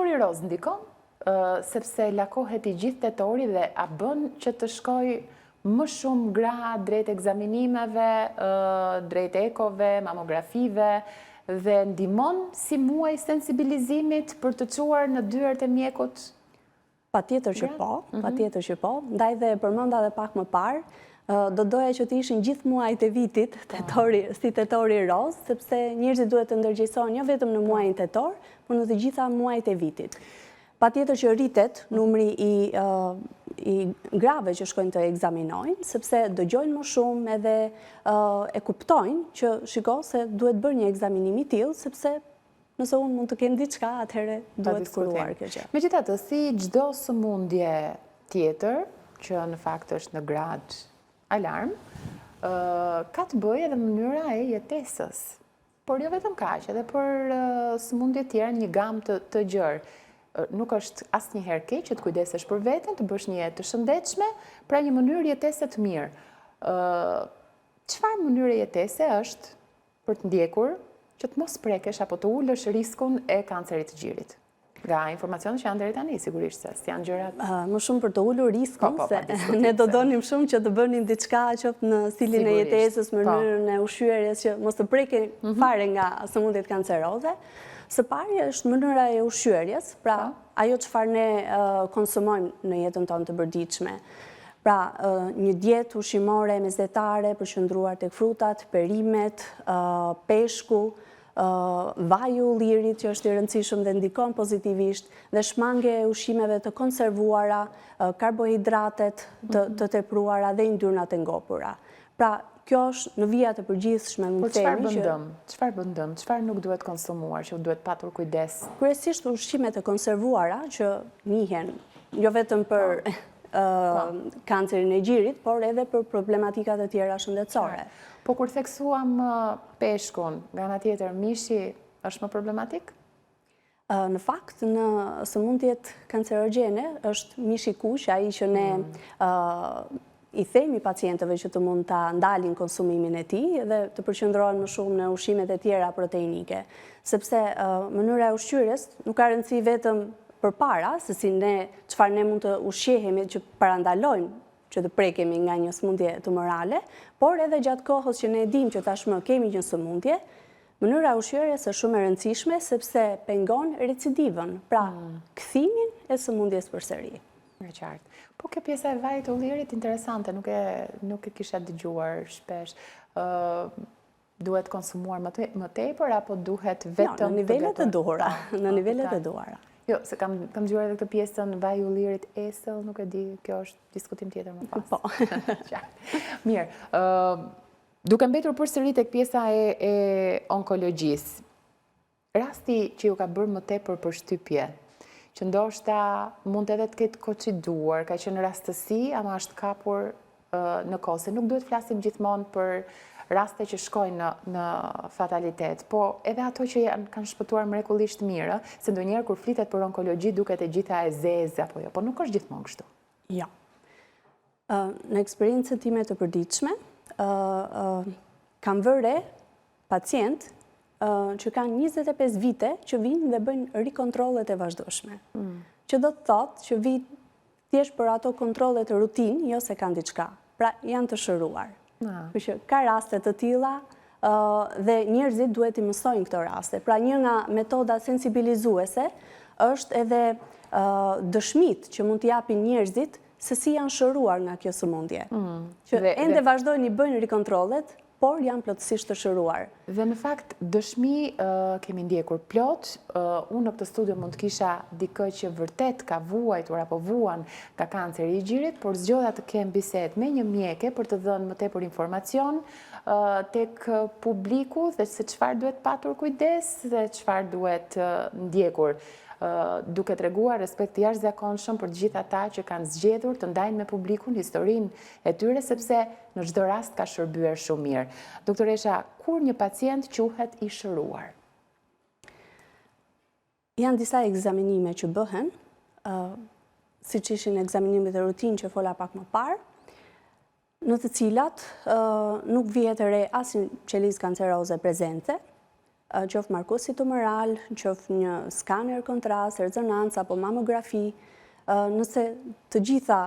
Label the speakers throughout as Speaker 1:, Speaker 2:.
Speaker 1: tetori roz ndikon, sepse lakohet i gjithë tetori dhe a bën që të shkoj më shumë gra drejt egzaminimeve, drejt ekove, mamografive, dhe ndimon si muaj sensibilizimit për të quar në dyert e mjekut?
Speaker 2: Patjetër që po, ndaj dhe përmenda dhe pak më parë, do doja që të ishin gjithë muajt e vitit si tetori roz, sepse njerëzit duhet të ndërgjegjësohen jo vetëm në muajin tetor, por në të gjitha muajt e vitit. Patjetër që rritet numri i grave që shkojnë të egzaminojnë, sepse dëgjojnë më shumë edhe e kuptojnë që shiko se duhet bërë një egzaminim i tillë, sepse nëse unë mund të kem diçka, atëherë duhet kuruar kjo gjë.
Speaker 1: Megjithatë, si çdo sëmundje tjetër, që në fakt është në grad alarm, ka të bëjë edhe mënyra e jetesës. Por jo vetëm kaq, edhe për sëmundje tjera një gamë të gjerë. Nuk është asnjëherë keq që të kujdesesh për veten, të bësh një jetë të shëndetshme, pra një mënyrë jetese të mirë. Çfarë mënyre jetese është për të ndjekur që të mos prekesh apo të ulësh riskun e kancerit të gjirit? Nga informacionet që janë deri tani, sigurisht se janë gjërat.
Speaker 2: Më shumë për të ulur riskun, se ne do donim shumë që të bënim diçka qoftë në stilin e jetesës, mënyrën e ushqyerjes, që mos të preken fare nga sëmundjet kanceroze. Së pari është mënyra e ushqyerjes, pra ajo çfarë ne konsumojmë në jetën tonë të përditshme. Pra, një dietë ushqimore mesetare përqendruar tek frutat, perimet, peshku, vaju i ullirit që është i rëndësishëm dhe ndikon pozitivisht, dhe shmange e ushqimeve të konservuara, karbohidratet të tepruara dhe yndyrnat e ngopura. Pra, kjo është në vija të përgjithshme
Speaker 1: më themi që... Çfarë bëndëm? Çfarë nuk duhet konsumuar, që duhet patur kujdes?
Speaker 2: Kryesisht ushqimet e konservuara që njihen jo vetëm për kancerin e gjirit, por edhe për problematikat e tjera shëndetësore.
Speaker 1: Po kur theksuam peshkun, nga ana tjetër mishi është më problematik?
Speaker 2: Në fakt, në sëmundjet kancerogjene është mishi kuq, ai që ne i themi pacientëve që të mund të ndalin konsumimin e tij dhe të përqendrohen më shumë në ushqimet e tjera proteinike, sepse mënyra e ushqyerjes nuk ka rëndësi vetëm përpara se si çfarë ne mund të ushqehemi që parandalojmë që të prekemi nga një sëmundje tumorale, por edhe gjatë kohës që ne dimë që tashmë kemi një sëmundje, mënyra e ushqyerjes është shumë e rëndësishme sepse pengon recidivën, pra kthimin e sëmundjes përsëri.
Speaker 1: Në qartë. Po kjo pjesa e vajit të ullirit interesante, nuk e kisha dëgjuar shpesh. Duhet konsumuar më tepër apo duhet vetëm
Speaker 2: në nivelet e duhura, në nivelet e duhura.
Speaker 1: Jo, se kam dëgjuar edhe këtë pjesën vaj i ullirit esëll, nuk e di, kjo është diskutim tjetër më pas.
Speaker 2: Po.
Speaker 1: Mirë. Duke mbetur përsëri tek pjesa e onkologjisë, rasti që ju ka bërë më tepër përshtypje, që ndoshta mund edhe të ketë kociduar, ka qenë rastësi, ama është kapur në kohë, se nuk duhet flasim gjithmonë për raste që shkojnë në fatalitet, po edhe ato që kanë shpëtuar mrekullisht mirë, se ndonjëherë kur flitet për onkologji duket e gjitha e zezë apo jo, po nuk është gjithmonë kështu.
Speaker 2: Jo. Në eksperiencën time të përditshme, kam vëre pacient që kanë 25 vite që vinë dhe bëjnë rikontrollet e vazhdueshme. Që do të thotë që vinë thjesht për ato kontrollet e rutinë, jo se kanë diçka. Pra janë të shëruar. Që ka raste të tilla dhe njerëzit duhet i mësojnë këto raste. Pra një nga metodat sensibilizuese është edhe dëshmit që mund t'i japin njerëzit se si janë shëruar nga kjo sëmundje. Që ende vazhdojnë i bëjnë rikontrollet, por janë plotësisht të shëruar.
Speaker 1: Dhe në fakt, dëshmi kemi ndjekur plot, unë në këtë studio mund të kisha dikë që vërtet ka vuajtur apo vuan ka kanceri i gjirit, por zgjoda të kem bisedë me një mjeke për të dhënë më tepër informacion tek publiku dhe se çfarë duhet patur kujdes dhe çfarë duhet ndjekur. Duke treguar respekt jashtëzakonshëm për të gjithë ata që kanë zgjedhur të ndajnë me publikun historinë e tyre, sepse në çdo rast ka shërbyer shumë mirë. Doktoresha, kur një pacient quhet i shëruar?
Speaker 2: Janë disa egzaminime që bëhen, siç ishin egzaminimet e rutinë që fola pak më parë, në të cilat nuk vihet re asnjë qelizë kanceroze prezente, qoftë markuesi tumoral, qoftë një skaner kontrast, rezonanca apo mamografi, nëse të gjitha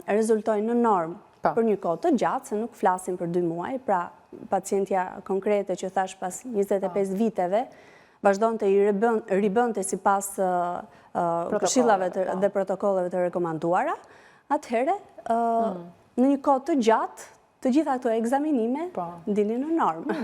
Speaker 2: rezultojnë në normë për një kohë të gjatë, se nuk flasim për 2 muaj, pra pacientja konkrete që thash pas 25 viteve, vazhdon të i ribënte si pas këshillave dhe protokolleve të rekomanduara, atëhere, në një kohë të gjatë, të gjitha këto ekzaminime dilin në normë.